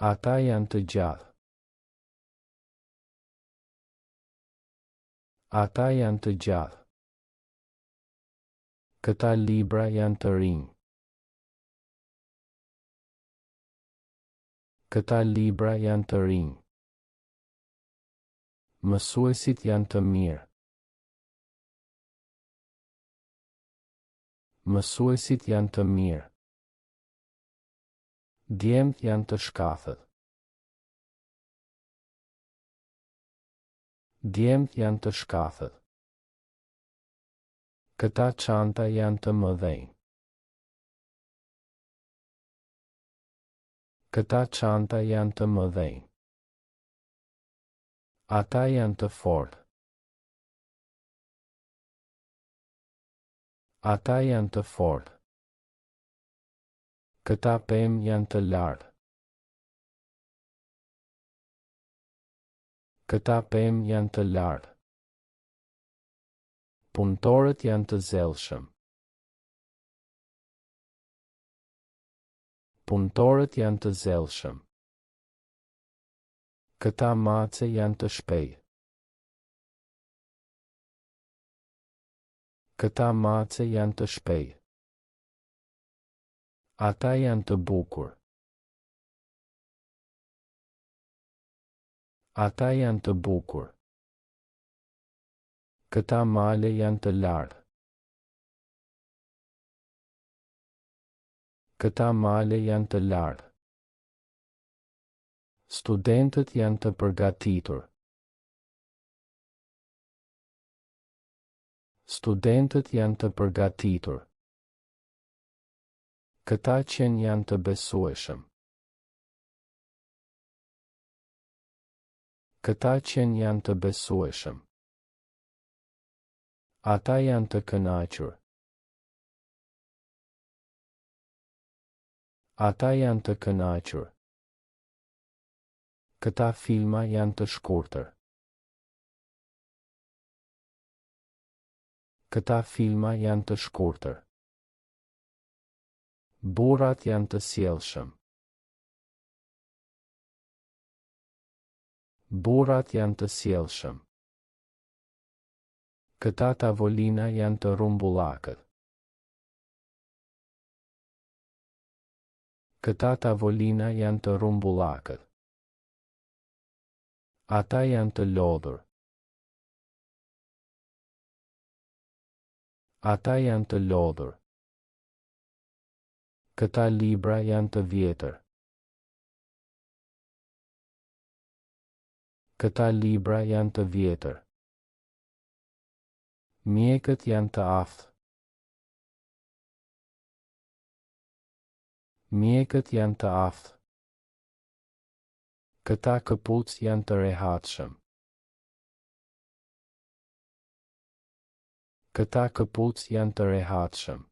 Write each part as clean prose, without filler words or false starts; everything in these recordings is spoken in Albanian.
Ata janë të gjatë. Ata janë të gjatë. Këta libra janë të rinj. Këta libra janë të rinj. Mësuesit janë të mirë. Mësuesit janë të mirë. Djemtë janë të shkathët. Djemtë janë të shkathët. Këta çanta janë të mëdhenj. Këta çanta janë të mëdhenj. Ata janë të fortë. Ata janë të fortë. Këta pemë janë të lartë. Këta pemë janë të lartë. Punëtorët janë të zellshëm. Punëtorët janë të zellshëm. Këta mace janë të shpejtë. Këta mace janë të shpejtë. Ata janë të bukur. Ata janë të bukur. Këta male janë të lartë. Këta male janë të lartë. Studentët janë të përgatitur. Studentët janë të përgatitur. Këta qenë janë të besueshëm. Këta qenë janë të besueshëm. Ata janë të kënaqur. Ata janë të kënaqur. Këta filma janë të shkurtër. Këta filma janë të shkurtër. Burrat janë të sjellshëm. Burrat janë të sjellshëm. Këta tavolina janë të rrumbullakët. Këta tavolina janë të rrumbullakët. Ata janë të lodhur. Ata janë të lodhur. Këta libra janë të vjetër. Këta libra janë të vjetër. Mjekët janë të aftë. Mjekët janë të aftë. Këta këpucë janë të rehatshëm. Këta këpucë janë të rehatshëm.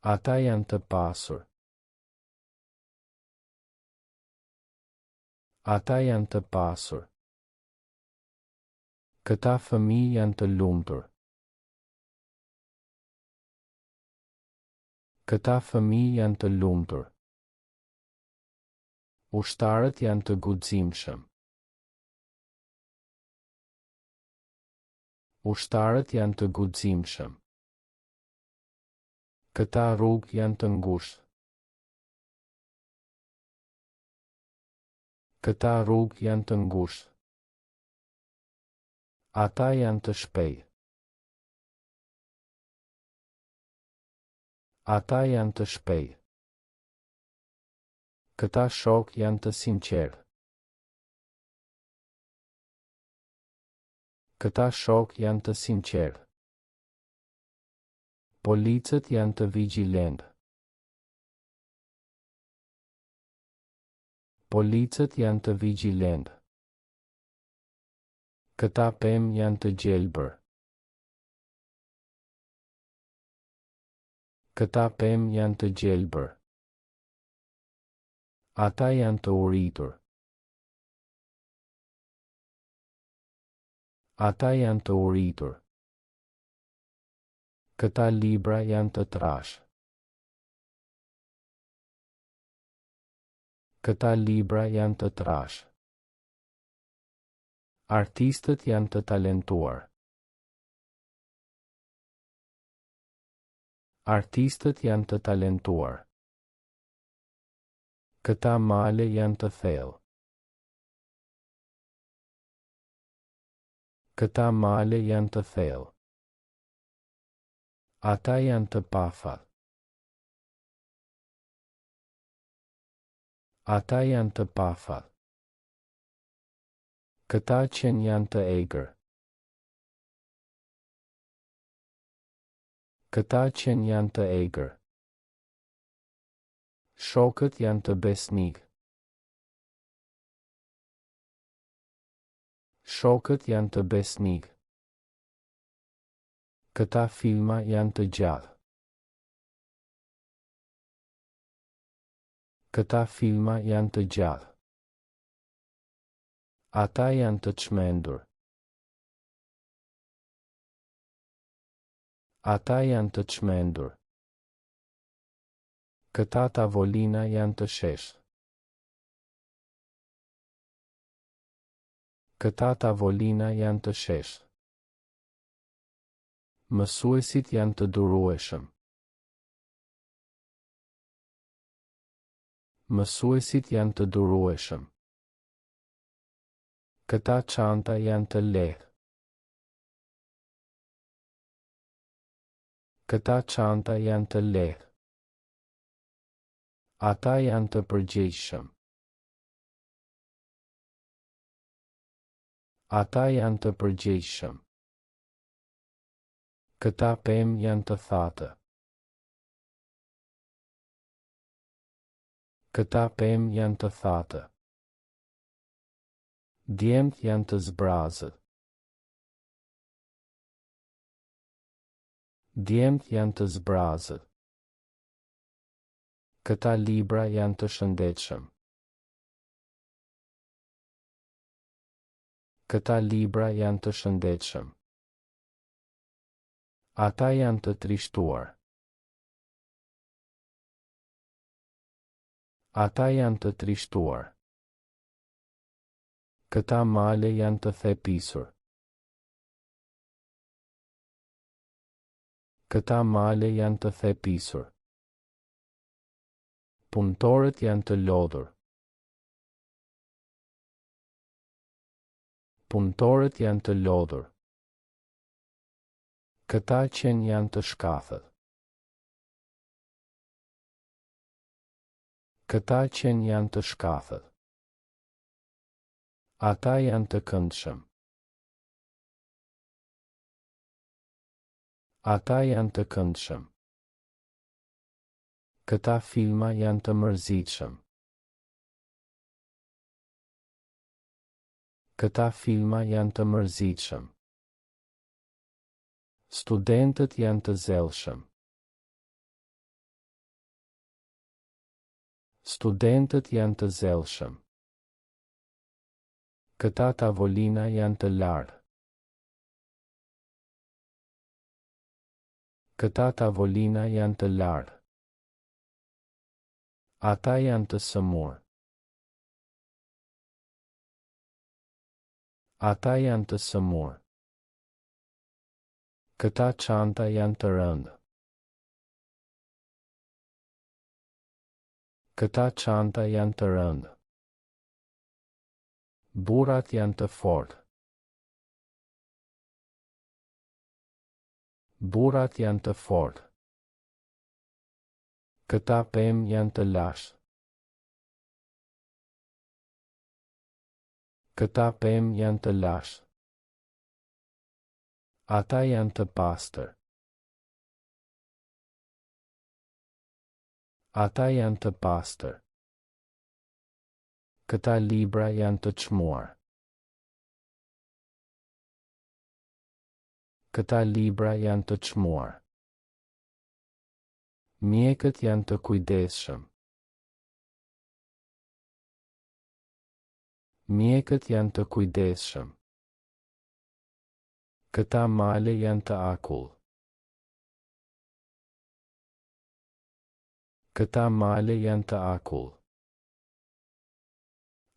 Ata janë të pasur. Ata janë të pasur. Këta fëmijë janë të lumtur. Këta fëmijë janë të lumtur. Ushtarët janë të guximshëm. Ushtarët janë të guximshëm. Këta rrugë janë të ngushtë. Këta rrugë janë të ngushtë. Ata janë të shpejtë. Ata janë të shpejtë. Këta shok janë të sinqertë. Këta shok janë të sinqertë. Policët janë të vigjilentë. Policët janë të vigjilentë. Këta pemë janë të gjelbër. Këta pemë janë të gjelbër. Ata janë të uritur. Ata janë të uritur. Këta libra janë të trashë. Këta libra janë të trash. Artistët janë të talentuar. Artistët janë të talentuar. Këta male janë të thellë. Këta male janë të thellë. Ata janë të pafat. Ata janë të pafat. Këta qenë janë të egër. Këta qenë janë të egër. Shokët janë të besnik. Shokët janë të besnik. Këta filma janë të gjallë. Këta filma janë të gjallë. Ata janë të çmendur. Ata janë të çmendur. Këta tavolina janë të sheshtë. Këta tavolina janë të sheshtë. Mësuesit janë të durueshëm. Mësuesit janë të durueshëm. Këta çanta janë të lehtë. Këta çanta janë të lehtë. Ata janë të përgjegjshëm. Ata janë të përgjegjshëm. Këta pemë janë të thatë. Këta pemë janë të thatë. Djemt janë të zbrazët. Djemt janë të zbrazët. Këta libra janë të shëndetshëm. Këta libra janë të shëndetshëm. Ata janë të trishtuar. Ata janë të trishtuar. Këta male janë të thepisur. Këta male janë të thepisur. Punëtorët janë të lodhur. Punëtorët janë të lodhur. Këta qenë janë të shkathët. Këta qenë janë të shkathët. Ata janë të këndshëm. Ata janë të këndshëm. Këta filma janë të mërzitshëm. Këta filma janë të mërzitshëm. Studentët janë të zellshëm. Studentët janë të zellshëm. Këta tavolina janë të lartë. Këta tavolina janë të lartë. Ata janë të sëmur. Ata janë të sëmur. Këta çanta janë të rëndë. Këta çanta janë të rëndë. Burrat janë të fortë. Burrat janë të fortë. Këta pemë janë të lashtë. Këta pemë janë të lashtë. Ata janë të pastër. Ata janë të pastër. Këta libra janë të çmuar. Këta libra janë të çmuar. Mjekët janë të kujdesshëm. Mjekët janë të kujdesshëm. Këta male janë të akull. Këta male janë të akull.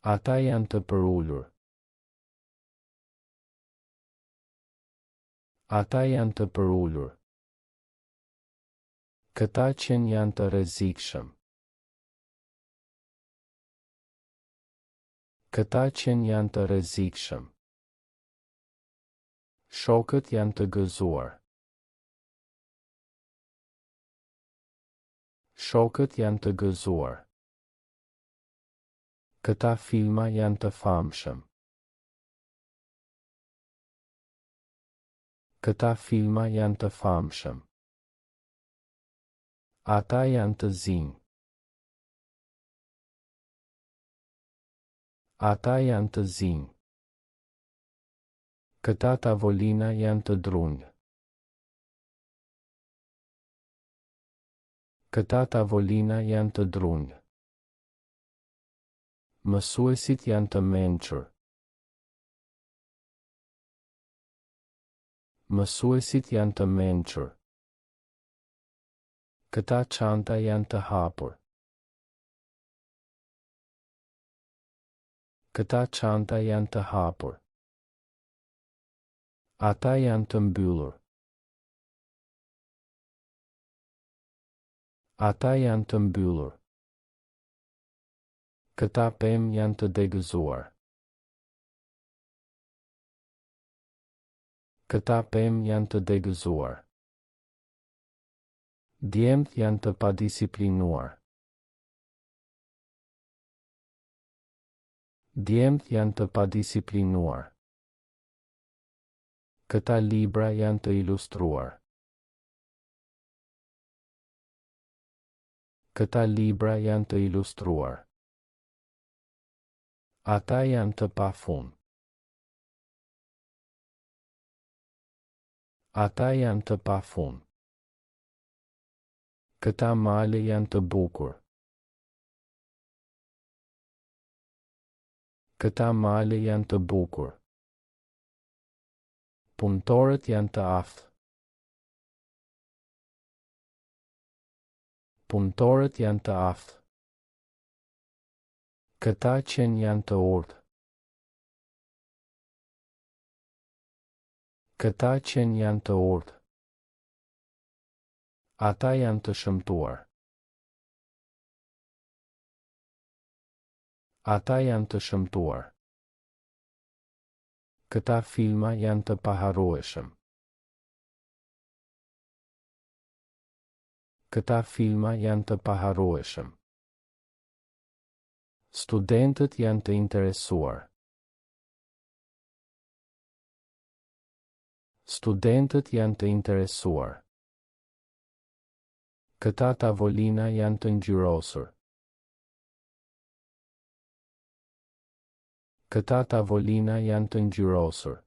Ata janë të përullur. Ata janë të përullur. Këta qenë janë të rrezikshëm. Këta qenë janë të rrezikshëm. Shokët janë të gëzuar. Shokët janë të gëzuar. Këta filma janë të famshëm. Këta filma janë të famshëm. Ata janë të zinj. Ata janë të zinj. Këta tavolina janë të drungë. Këta tavolina janë të drungë. Mësuesit janë të mençur. Mësuesit janë të mençur. Këta çanta janë të hapur. Këta çanta janë të hapur. Ata janë të mbyllur. Ata janë të mbyllur. Këta pemë janë të degëzuar. Këta pemë janë të degëzuar. Djemtë janë të padisiplinuar. Djemtë janë të padisiplinuar. Këta libra janë të ilustruar. Këta libra janë të ilustruar. Ata janë të pafund. Ata janë të pafund. Këta male janë të bukur. Këta male janë të bukur. Punëtorët janë të aftë. Punëtorët janë të aftë. Këta qenë janë të urtë. Këta qenë janë të urtë. Ata janë të shëmtuar. Ata janë të shëmtuar. Këta filma janë të paharrueshëm. Këta filma janë të paharrueshëm. Studentët janë të interesuar. Studentët janë të interesuar. Këta tavolina janë të ngjyrosur. Këta tavolina janë të ngjyrosur.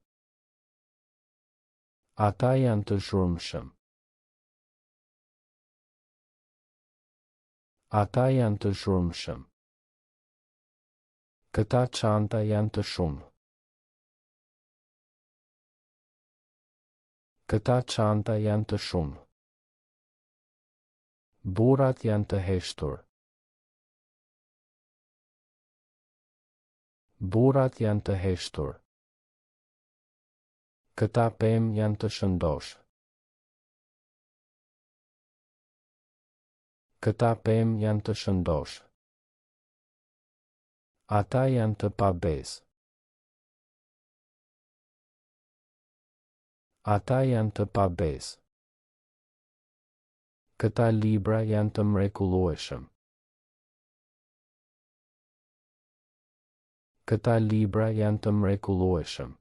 Ata janë të zhurmshëm. Ata janë të zhurmshëm. Këta çanta janë të shumë. Këta çanta janë të shumë. Burrat janë të heshtur. Burrat janë të heshtur. Këta pemë janë të shëndosh. Këta pemë janë të shëndosh. Ata janë të pabesë. Ata janë të pabesë. Këta libra janë të mrekullueshëm. Këta libra janë të mrekullueshëm.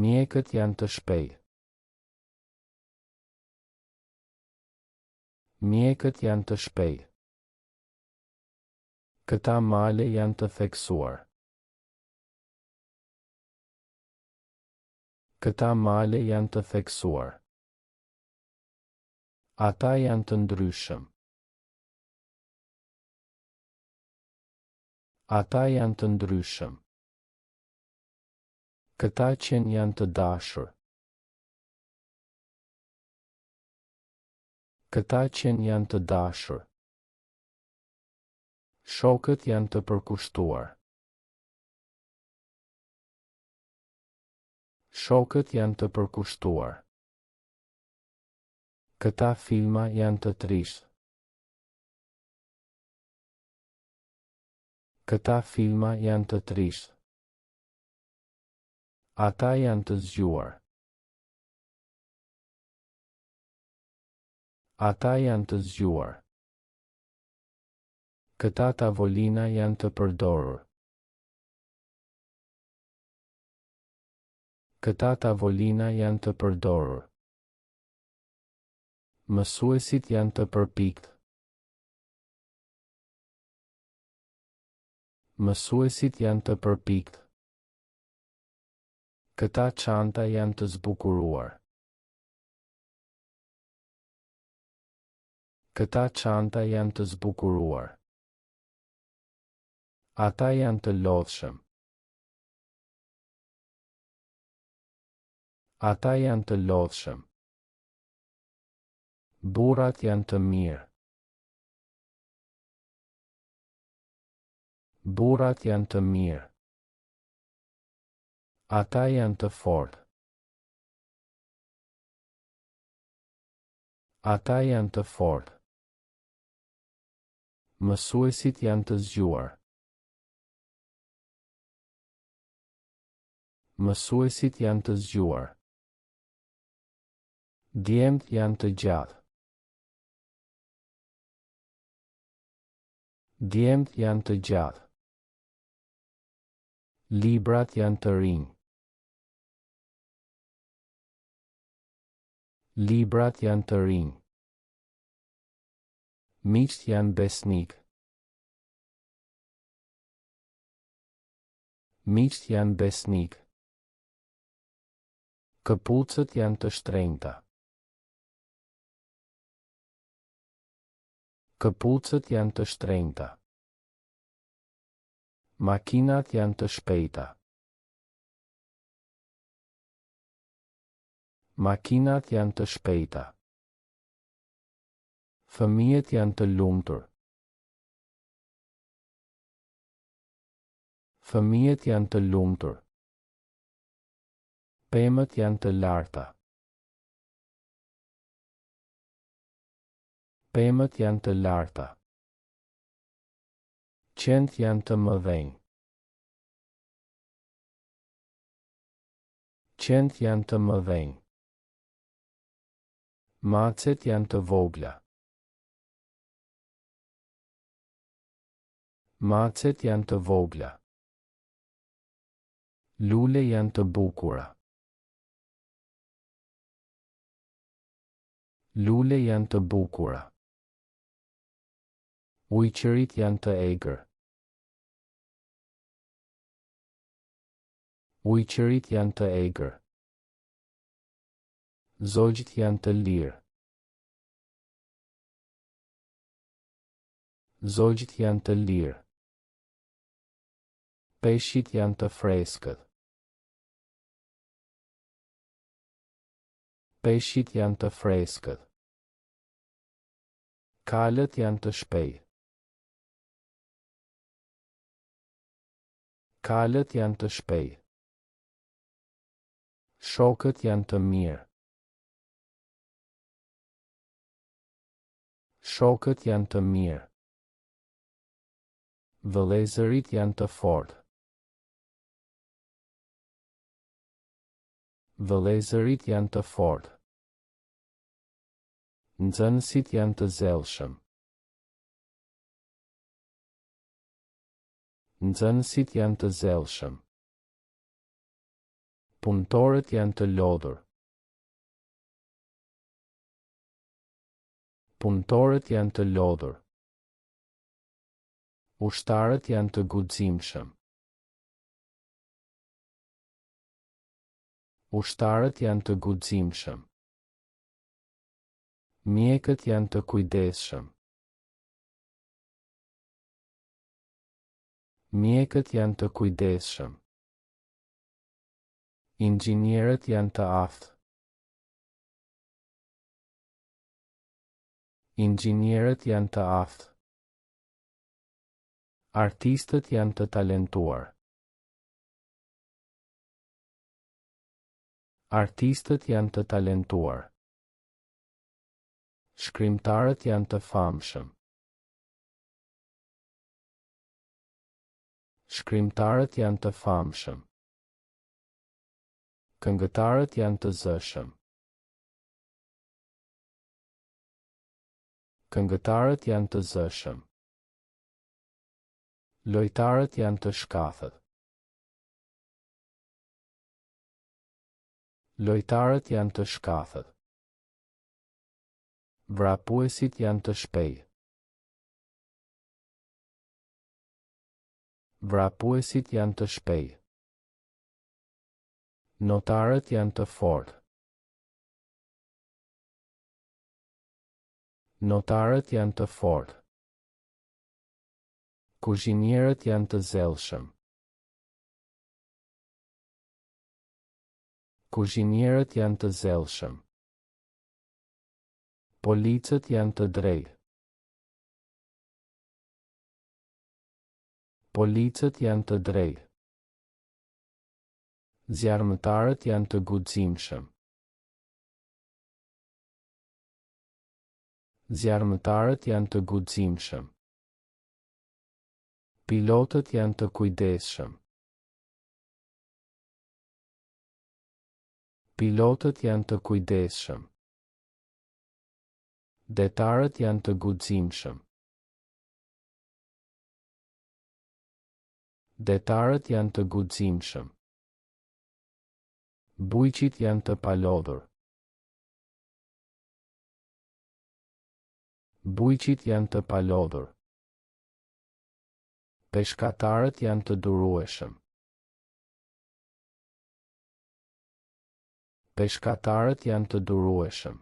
Mjekët janë të shpejtë. Mjekët janë të shpejtë. Këta male janë të theksuar. Këta male janë të theksuar. Ata janë të ndryshëm. Ata janë të ndryshëm. Këta qenë janë të dashur. Këta qenë janë të dashur. Shokët janë të përkushtuar. Shokët janë të përkushtuar. Këta filma janë të trishtë. Këta filma janë të trishtë. Ata janë të zgjuar. Ata janë të zgjuar. Këta tavolina janë të përdorur. Këta tavolina janë të përdorur. Mësuesit janë të përpikt. Mësuesit janë të përpikt. Këta çanta janë të zbukuruar. Këta çanta janë të zbukuruar. Ata janë të lodhshëm. Ata janë të lodhshëm. Burrat janë të mirë. Burrat janë të mirë. Ata janë të fortë. Ata janë të fortë. Mësuesit janë të zgjuar. Mësuesit janë të zgjuar. Djemt janë të gjatë. Djemt janë të gjatë. Librat janë të rinj. Librat janë të rinj. Miqt janë besnik. Miqt janë besnik. Këpucët janë të shtrenjta. Këpucët janë të shtrenjta. Makinat janë të shpejta. Makinat janë të shpejta. Fëmijët janë të lumtur. Fëmijët janë të lumtur. Pemët janë të larta. Pemët janë të larta. Qentë janë të mëdhenj. Qentë janë të mëdhenj. Macet janë të vogla. Macet janë të vogla. Lule janë të bukura. Lule janë të bukura. Ujqërit janë të egër. Ujqërit janë të egër. Zogjt janë të lirë. Zogjt janë të lirë. Peshqit janë të freskët. Peshqit janë të freskët. Kalët janë të shpejtë. Kalët janë të shpejtë. Shokët janë të mirë. Shokët janë të mirë. Vëllezërit janë të fortë. Vëllezërit janë të fortë. Nxënësit janë të zellshëm. Nxënësit janë të zellshëm. Punëtorët janë të lodhur. Punëtorët janë të lodhur. Ushtarët janë të guximshëm. Ushtarët janë të guximshëm. Mjekët janë të kujdesshëm. Mjekët janë të kujdesshëm. Inxhinierët janë të aftë. Inxhinierët janë të aftë. Artistët janë të talentuar. Artistët janë të talentuar. Shkrimtarët janë të famshëm. Shkrimtarët janë të famshëm. Këngëtarët janë të zëshëm. Këngëtarët janë të zëshëm. Lojtarët janë të shkathët. Lojtarët janë të shkathët. Vrapuesit janë të shpejtë. Vrapuesit janë të shpejtë. Notarët janë të fortë. Notarët janë të fortë. Kuzhinierët janë të zellshëm. Kuzhinierët janë të zellshëm. Policët janë të drejtë. Policët janë të drejtë. Zjarmëtarët janë të guximshëm. Zjarmëtarët janë të guximshëm. Pilotët janë të kujdesshëm. Pilotët janë të kujdesshëm. Detarët janë të guximshëm. Detarët janë të guximshëm. Bujqit janë të palodhur. Bujqit janë të palodhur. Peshkatarët janë të durueshëm. Peshkatarët janë të durueshëm.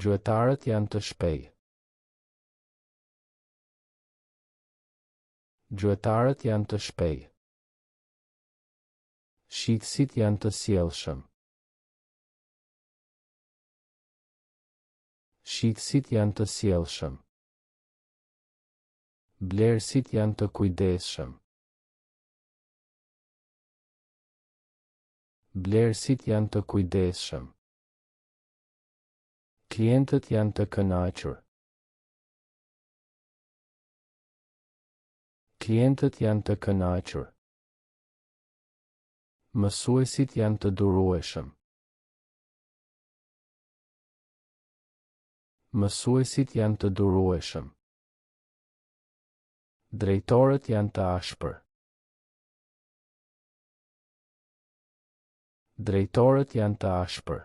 Gjuetarët janë të shpejtë. Gjuetarët janë të shpejtë. Shitësit janë të sjellshëm. Shitësit janë të sjellshëm. Blerësit janë të kujdesshëm. Blerësit janë të kujdesshëm. Klientët janë të kënaqur. Klientët janë të kënaqur. Mësuesit janë të durueshëm. Mësuesit janë të durueshëm. Drejtorët janë të ashpër. Drejtorët janë të ashpër.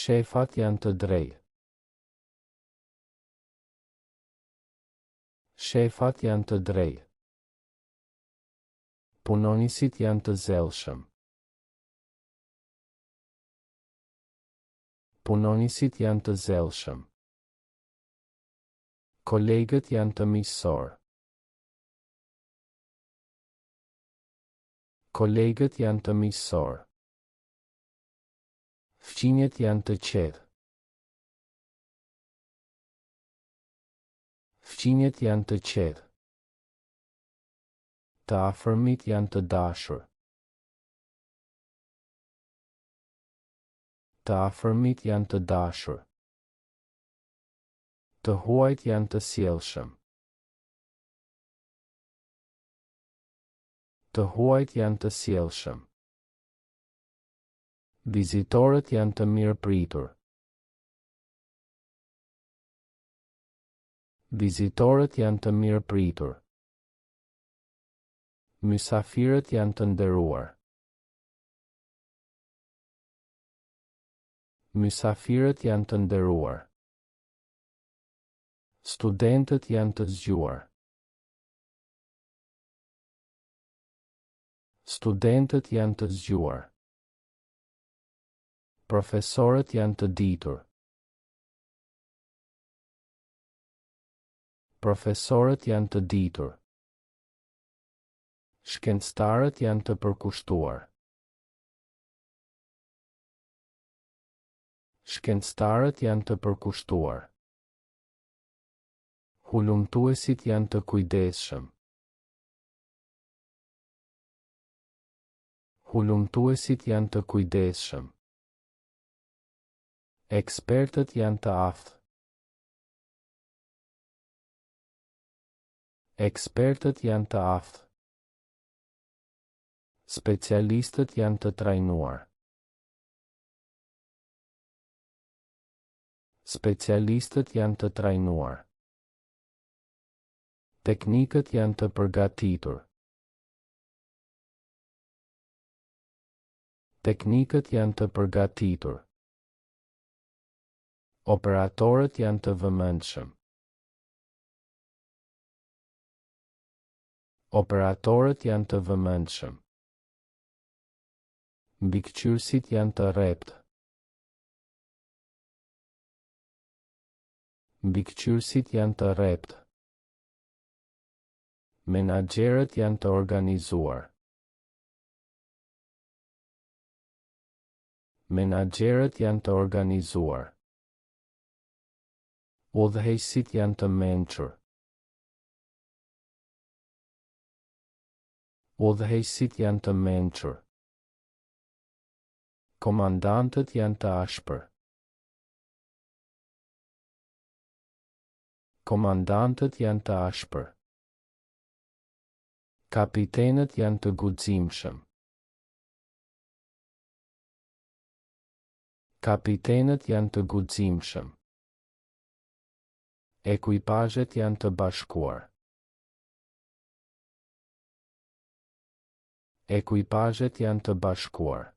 Shefat janë të drejtë. Shefat janë të drejtë. Punonisit janë të zellshëm. Punonisit janë të zellshëm. Kolegët janë të miqësorë. Kolegët janë të miqësorë. Fqinjet janë të qetë. Fqinjet janë të qetë. Të afërmit janë të dashur. Të afërmit janë të dashur. Të huajt janë të sjellshëm. Të huajt janë të sjellshëm. Vizitorët janë të mirëpritur. Vizitorët janë të mirëpritur. Mysafirët janë të nderuar. Mysafirët janë të nderuar. Studentët janë të zgjuar. Studentët janë të zgjuar. Profesorët janë të ditur. Profesorët janë të ditur. Shkencëtarët janë të përkushtuar. Shkencëtarët janë të përkushtuar. Hulumtuesit janë të kujdesshëm. Hulumtuesit janë të kujdesshëm. Ekspertët janë të aftë. Ekspertët janë të aftë. Specialistët janë të trajnuar. Specialistët janë të trajnuar. Teknikët janë të përgatitur. Teknikët janë të përgatitur. Operatorët janë të vëmendshëm. Operatorët janë të vëmendshëm. Mbikëqyrësit janë të rreptë. Mbikëqyrësit janë të rreptë. Menaxherët janë të organizuar. Menaxherët janë të organizuar. Udhëheqësit janë të mençur. Udhëheqësit janë të mençur. Komandantët janë të ashpër. Komandantët janë të ashpër. Kapitenët janë të guximshëm. Kapitenët janë të guximshëm. Ekuipazhet janë të bashkuar. Ekuipazhet janë të bashkuar.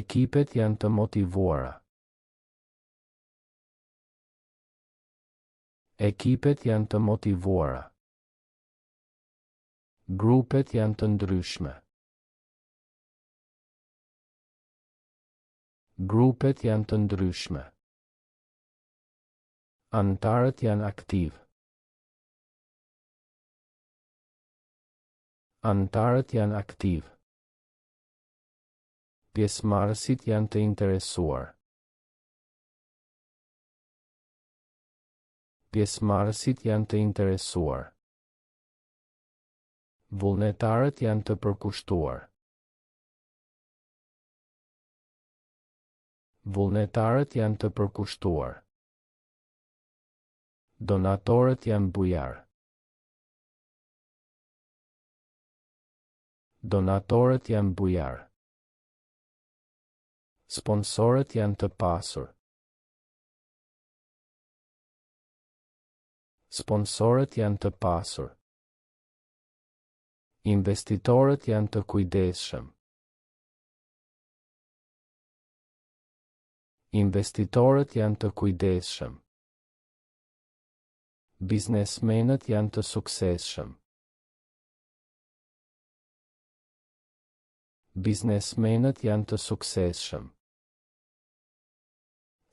Ekipet janë të motivuara. Ekipet janë të motivuara. Grupet janë të ndryshme. Grupet janë të ndryshme. Anëtarët janë aktiv. Anëtarët janë aktiv. Pjesëmarrësit janë të interesuar. Pjesëmarrësit janë të interesuar. Vullnetarët janë të përkushtuar. Vullnetarët janë të përkushtuar. Donatorët janë bujar. Donatorët janë bujar. Sponsorët janë të pasur. Sponsorët janë të pasur. Investitorët janë të kujdesshëm. Investitorët janë të kujdesshëm. Biznesmenët janë të suksesshëm. Biznesmenët janë të suksesshëm.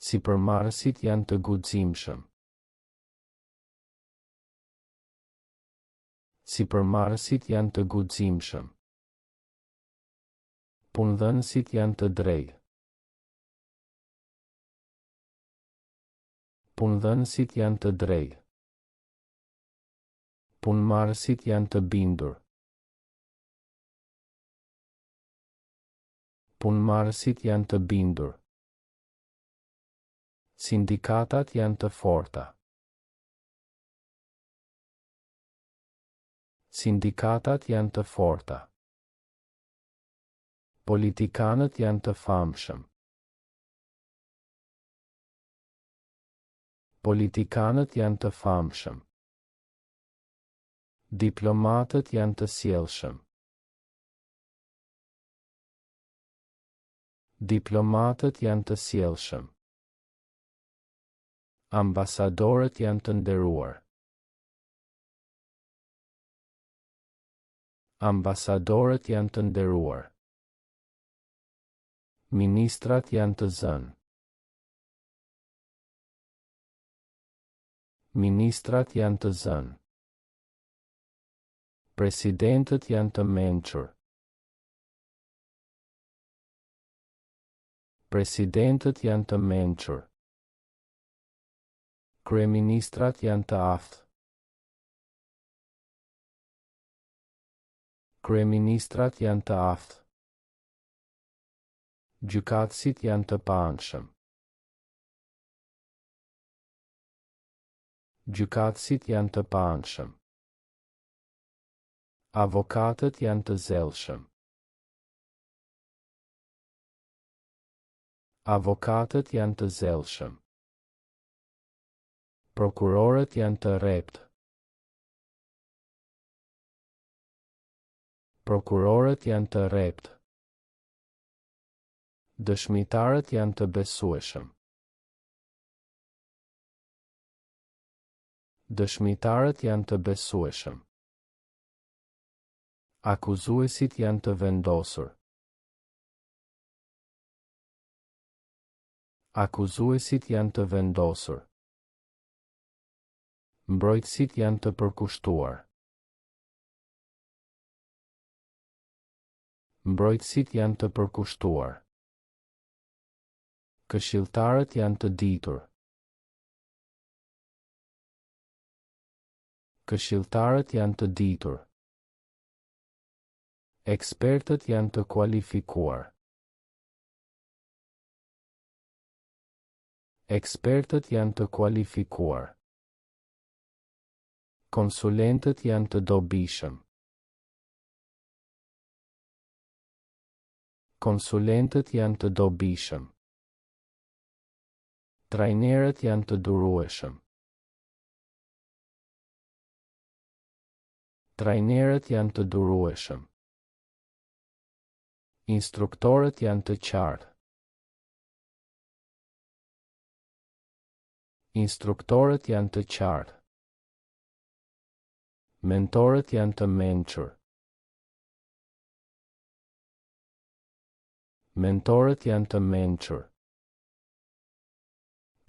Sipërmarrësit janë të guximshëm. Sipërmarrësit janë të guximshëm. Punëdhënësit janë të drejtë. Punëdhënësit janë të drejtë. Punëmarrësit janë të bindur. Punëmarrësit janë të bindur. Sindikatat janë të forta. Sindikatat janë të forta. Politikanët janë të famshëm. Politikanët janë të famshëm. Diplomatët janë të sjellshëm. Diplomatët janë të sjellshëm. Ambasadorët janë të nderuar. Ambasadorët janë të nderuar. Ministrat janë të zënë. Ministrat janë të zënë. Presidentët janë të mençur. Presidentët janë të mençur. Kryeministrat janë të aftë. Kryeministrat janë të aftë. Gjykatësit janë të paanshëm. Gjykatësit janë të paanshëm. Avokatët janë të zellshëm. Avokatët janë të zellshëm. Prokurorët janë të rreptë. Prokurorët janë të rreptë. Dëshmitarët janë të besueshëm. Dëshmitarët janë të besueshëm. Akuzuesit janë të vendosur. Akuzuesit janë të vendosur. Mbrojtësit janë të përkushtuar. Mbrojtësit janë të përkushtuar. Këshilltarët janë të ditur. Këshilltarët janë të ditur. Ekspertët janë të kualifikuar. Ekspertët janë të kualifikuar. Konsulentët janë të dobishëm. Konsulentët janë të dobishëm. Trajnerët janë të durueshëm. Trajnerët janë të durueshëm. Instruktorët janë të qartë. Instruktorët janë të qartë. Mentorët janë të mençur. Mentorët janë të mençur.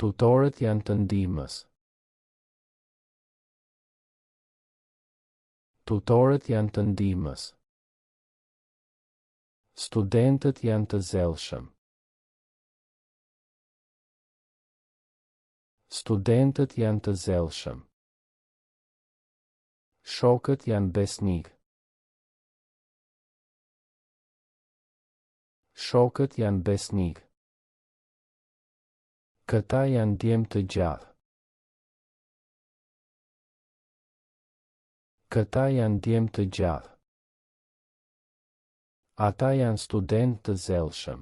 Tutorët janë të ndihmës. Tutorët janë të ndihmës. Studentët janë të zellshëm. Studentët janë të zellshëm. Shokët janë besnik. Shokët janë besnik. Këta janë djemë të gjatë. Këta janë djemë të gjatë. Ata janë studentë të zellshëm.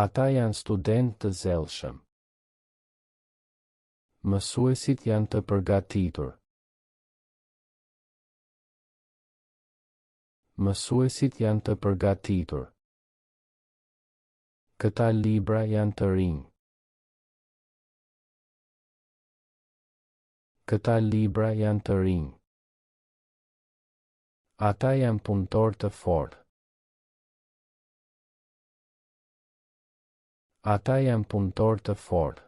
Ata janë studentë të zellshëm. Mësuesit janë të përgatitur. Mësuesit janë të përgatitur. Këta libra janë të rinj. Këta libra janë të rinj. Ata janë punëtor të fortë. Ata janë punëtor të fortë.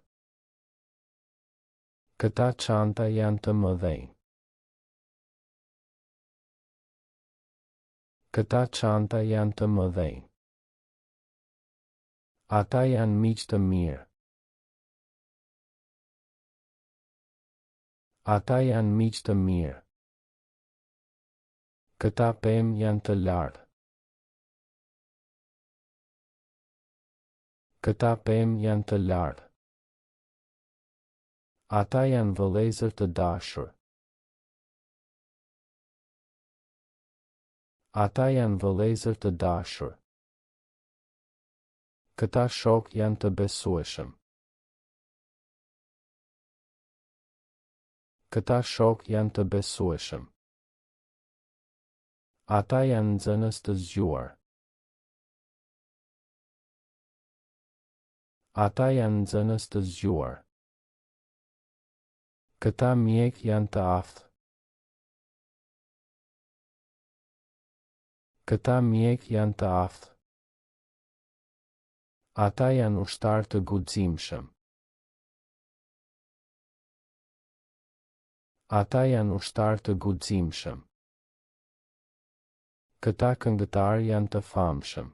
Këta çanta janë të mëdhenj. Këta çanta janë të mëdhenj. Ata janë miq të mirë. Ata janë miq të mirë. Këta pemë janë të lartë. Këta pemë janë të lartë. Ata janë vëllezër të dashur. Ata janë vëllezër të dashur. Këta shok janë të besueshëm. Këta shok janë të besueshëm. Ata janë nxënës të zgjuar. Ata janë nxënës të zgjuar. Këta mjek janë të aftë. Këta mjek janë të aftë. Ata janë ushtar të guximshëm. Ata janë ushtar të guximshëm. Këta këngëtar janë të famshëm.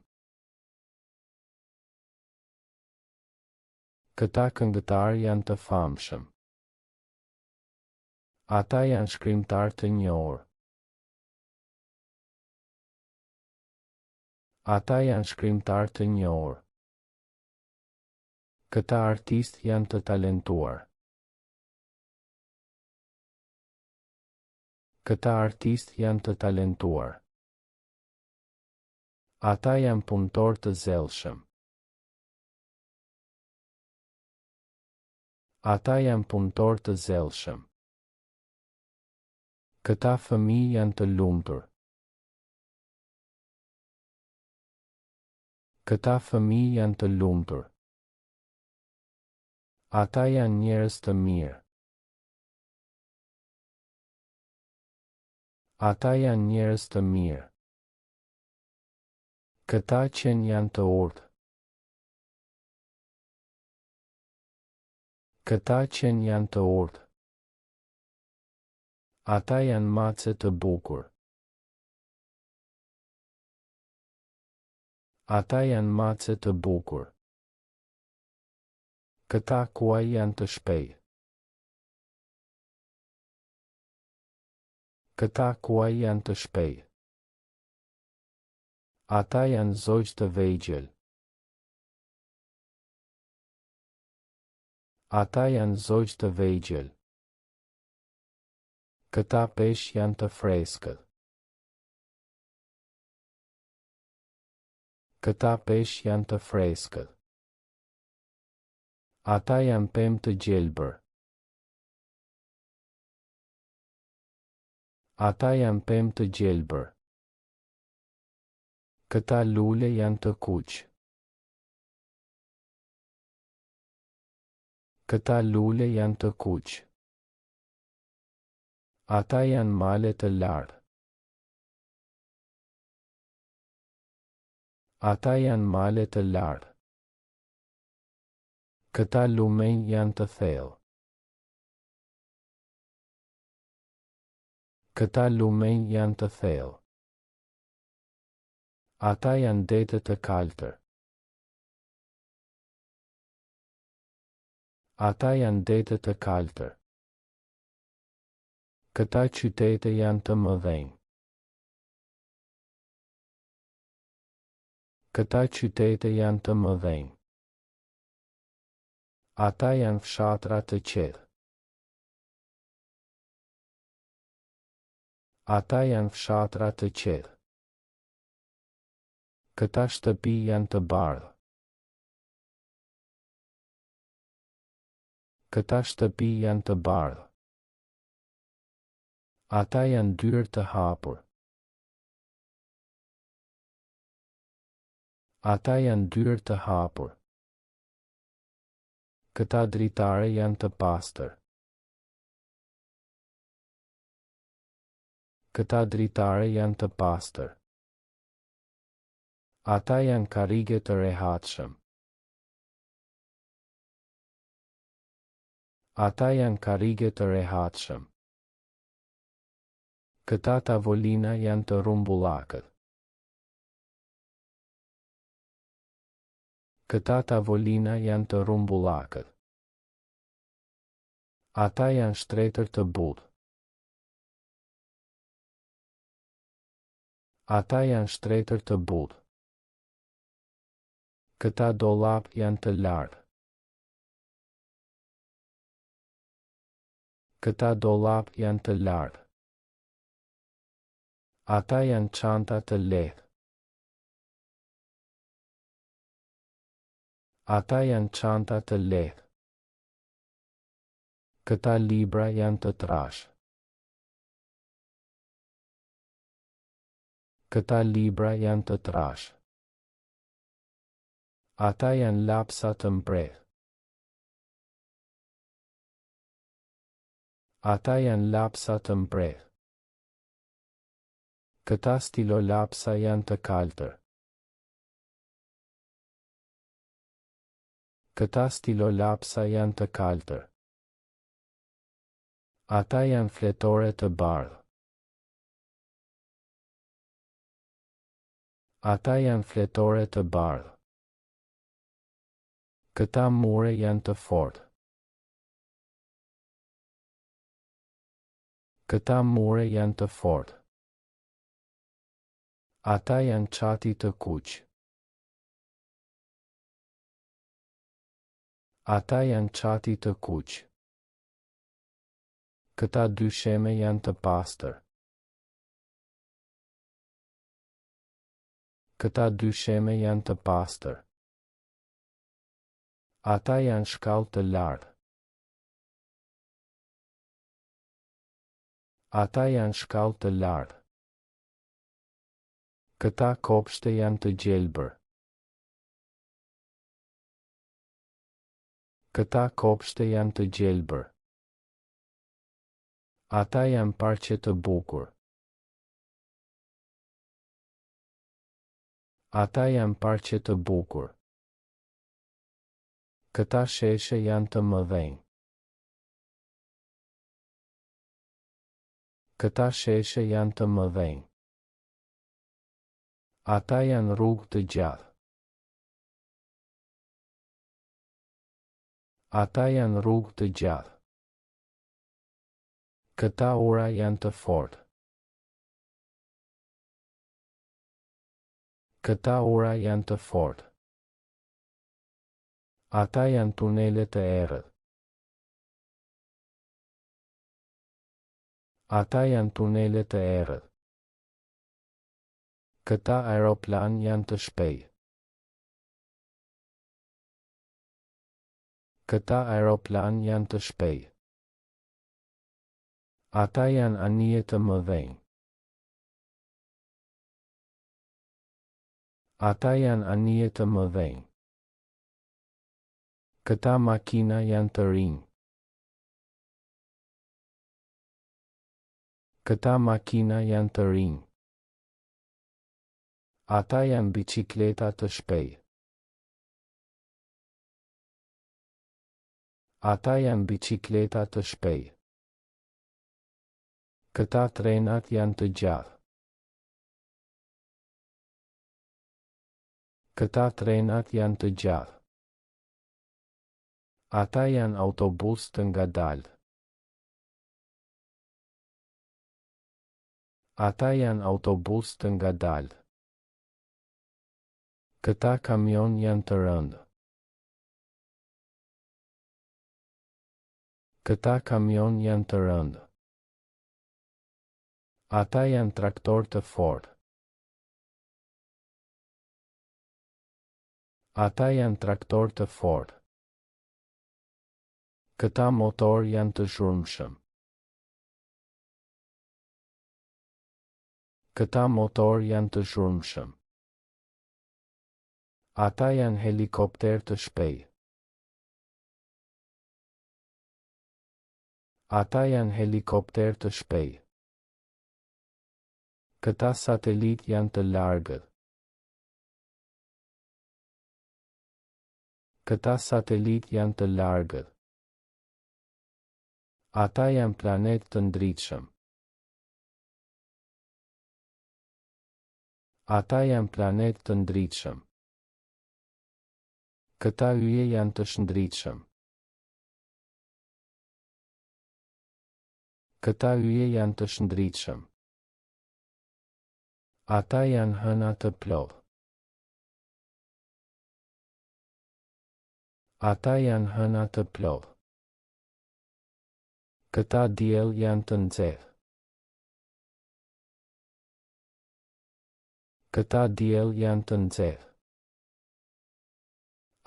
Këta këngëtar janë të famshëm. Ata janë shkrimtar të njohur. Ata janë shkrimtar të njohur. Këta artistë janë të talentuar. Këta artistë janë të talentuar. Ata janë punëtor të zellshëm. Ata janë punëtor të zellshëm. Këta fëmijë janë të lumtur. Këta fëmijë janë të lumtur. Ata janë njerëz të mirë. Ata janë njerëz të mirë. Këta qenë janë të urtë. Këta qenë janë të urtë. Ata janë mace të bukur. Ata janë mace të bukur. Këta kuaj janë të shpejtë. Këta kuaj janë të shpejtë. Ata janë zogjë të vegjël. Ata janë zogjë të vegjël. Këta peshë janë të freskët. Këta peshë janë të freskët. Ata janë pemë të gjelbër. Ata janë pemë të gjelbër. Këta lule janë të kuq. Këta lule janë të kuq. Ata janë male të lartë. Ata janë male të lartë. Këta lumenj janë të thellë. Këta lumenj janë të thellë. Ata janë dete të kaltër. Ata janë dete të kaltër. Këta qytete janë të mëdhenj. Këta qytete janë të mëdhenj. Ata janë fshatra të qetë. Ata janë fshatra të qetë. Këta shtëpi janë të bardhë. Këta shtëpi janë të bardhë. Ata janë dyrë të hapur. Ata janë dyrë të hapur. Këta dritare janë të pastër. Këta dritare janë të pastër. Ata janë karrige të rehatshëm. Ata janë karrige të rehatshëm. Këta tavolina janë të rumbullakët. Këta tavolina janë të rumbullakët. Ata janë shtretër të butë. Ata janë shtretër të butë. Këta dollap janë të lartë. Këta dollap janë të lartë. Ata janë çanta të lehtë. Ata janë çanta të lehtë. Këta libra janë të trashë. Këta libra janë të trashë. Ata janë lapsa të mprehtë. Ata janë lapsa të mprehtë. Këta stilo lapsa janë të kaltër. Këta stilo lapsa janë të kaltër. Ata janë fletore të bardhë. Ata janë fletore të bardhë. Këta mure janë të fortë. Këta mure janë të fortë. Ata janë çati të kuq. Ata janë çati të kuq. Këta dysheme janë të pastër. Këta dysheme janë të pastër. Ata janë shkallë të lartë. Ata janë shkallë të lartë. Këta kopshte janë të gjelbër. Këta kopshte janë të gjelbër. Ata janë parqe të bukur. Ata janë parqe të bukur. Këta sheshe janë të mëdhenj. Këta sheshe janë të mëdhenj. Ata janë rrugë të gjatë. Ata janë rrugë të gjatë. Këta ura janë të fortë. Këta ura janë të fortë. Ata janë tunele të errët. Ata janë tunele të errët. Këta aeroplan janë të shpejtë. Këta aeroplan janë të shpejtë. Ata janë anije të mëdhenj. Ata janë anije të mëdhenj. Këta makina janë të rinj. Këta makina janë të rinj. Ata janë bicikleta të shpejtë. Ata janë bicikleta të shpejtë. Këta trenat janë të gjatë. Këta trenat janë të gjatë. Ata janë autobus të ngadaltë. Ata janë autobus të ngadaltë. Këta kamion janë të rëndë. Këta kamion janë të rëndë. Ata janë traktor të fortë. Ata janë traktor të fortë. Këta motor janë të zhurmshëm. Këta motor janë të zhurmshëm. Ata janë helikopter të shpejtë. Ata janë helikopter të shpejtë. Këta satelit janë të largët. Këta satelit janë të largët. Ata janë planet të ndritshëm. Ata janë planet të ndritshëm. Këta yje janë të shndritshëm. Këta yje janë të shndritshëm. Ata janë hëna të plotë. Ata janë hëna të plotë. Këta diell janë të nxehtë. Këta diell janë të nxehtë.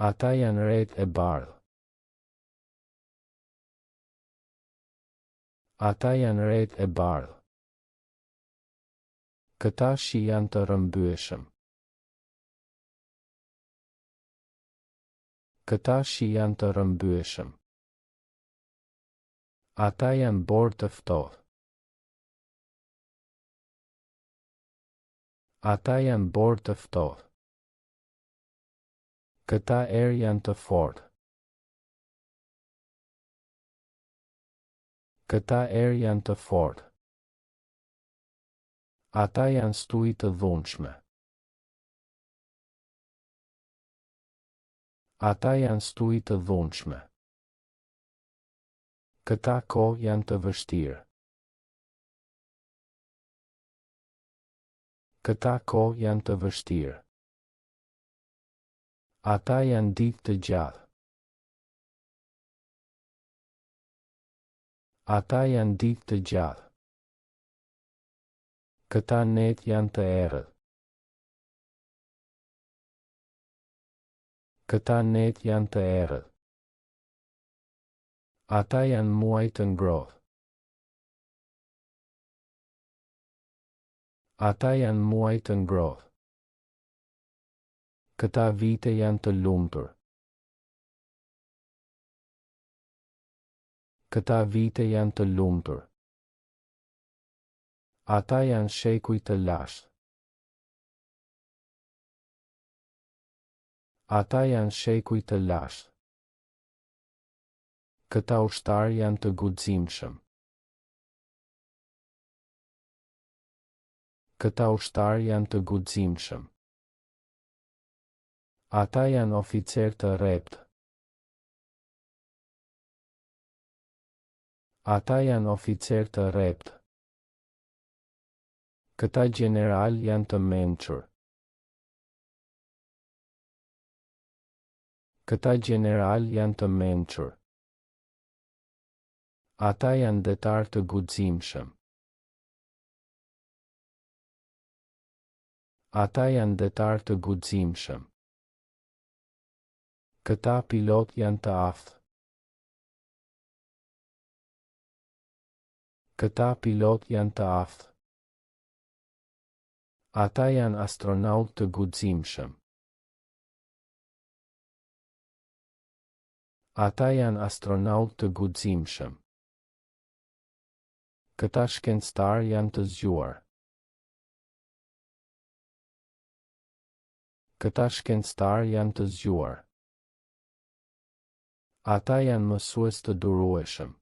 Ata janë rreth e bardhë. Ata janë rreth e bardhë. Këta shi janë të rrëmbyeshëm. Këta shi janë të rrëmbyeshëm. Ata janë borë të ftohtë. Ata janë borë të ftohtë. Këta erë janë të fortë. Këta erë janë të fortë. Ata janë stuj të dhunshme. Ata janë stuj të dhunshme. Këta kohë janë të vështirë. Këta kohë janë të vështirë. Ata janë ditë të gjatë. Ata janë ditë të gjatë. Këta net janë të errët. Këta net janë të errët. Ata janë muaj të ngrohtë. Ata janë muaj të ngrohtë. Këta vite janë të lumtur. Këta vite janë të lumtur. Ata janë shekuj të lashtë. Ata janë shekuj të lashtë. Këta ushtar janë të guximshëm. Këta ushtar janë të guximshëm. Ata janë oficer të rrept. Ata janë oficer të rrept. Këta general janë të mençur. Këta general janë të mençur. Ata janë detar të guximshëm. Ata janë detar të guximshëm. Këta pilot janë të aftë. Këta pilot janë të aftë. Ata janë astronaut të guximshëm. Ata janë astronaut të guximshëm. Këta shkencëtar janë të zgjuar. Këta shkencëtar janë të zgjuar. Ata janë mësues të durueshëm.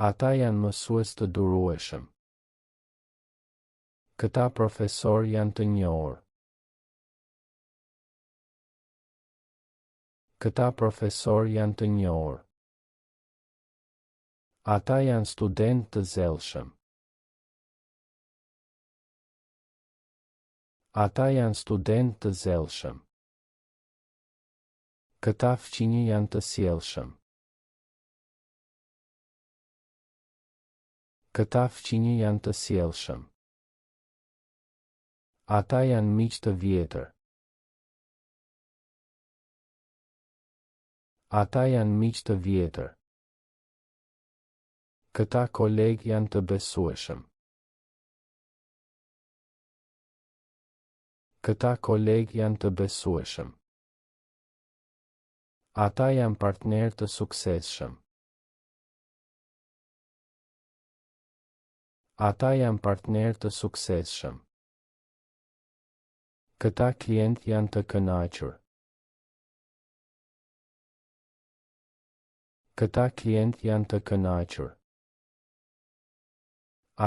Ata janë mësues të durueshëm. Këta profesor janë të njohur. Këta profesor janë të njohur. Ata janë student të zellshëm. Ata janë student të zellshëm. Këta fqinj janë të sjellshëm. Këta fqinj janë të sjellshëm. Ata janë miq të vjetër. Ata janë miq të vjetër. Këta koleg janë të besueshëm. Këta koleg janë të besueshëm. Ata janë partner të suksesshëm. Ata janë partner të suksesshëm. Këta klient janë të kënaqur. Këta klient janë të kënaqur.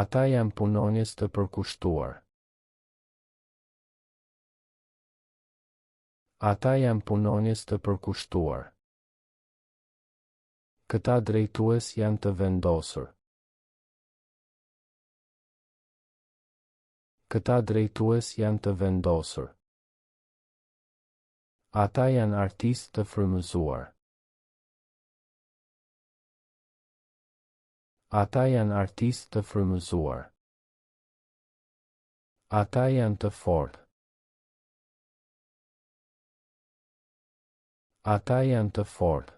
Ata janë punonjës të përkushtuar. Ata janë punonjës të përkushtuar. Këta drejtues janë të vendosur. Këta drejtues janë të vendosur. Ata janë artistë të frymëzuar. Ata janë artistë të frymëzuar. Ata janë të fortë. Ata janë të fortë.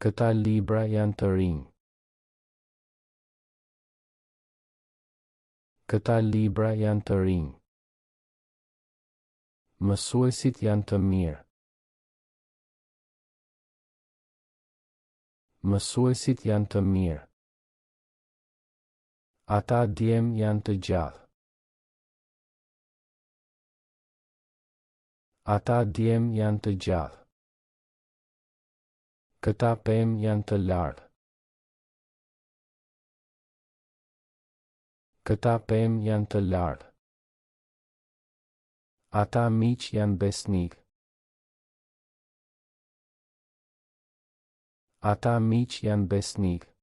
Këta libra janë të rinj. Këta libra janë të rinj. Mësuesit janë të mirë. Mësuesit janë të mirë. Ata djem janë të gjatë. Ata djem janë të gjatë. Këta pem janë të lartë. Këta pem janë të lartë. Ata miq janë besnik. Ata miq janë besnik.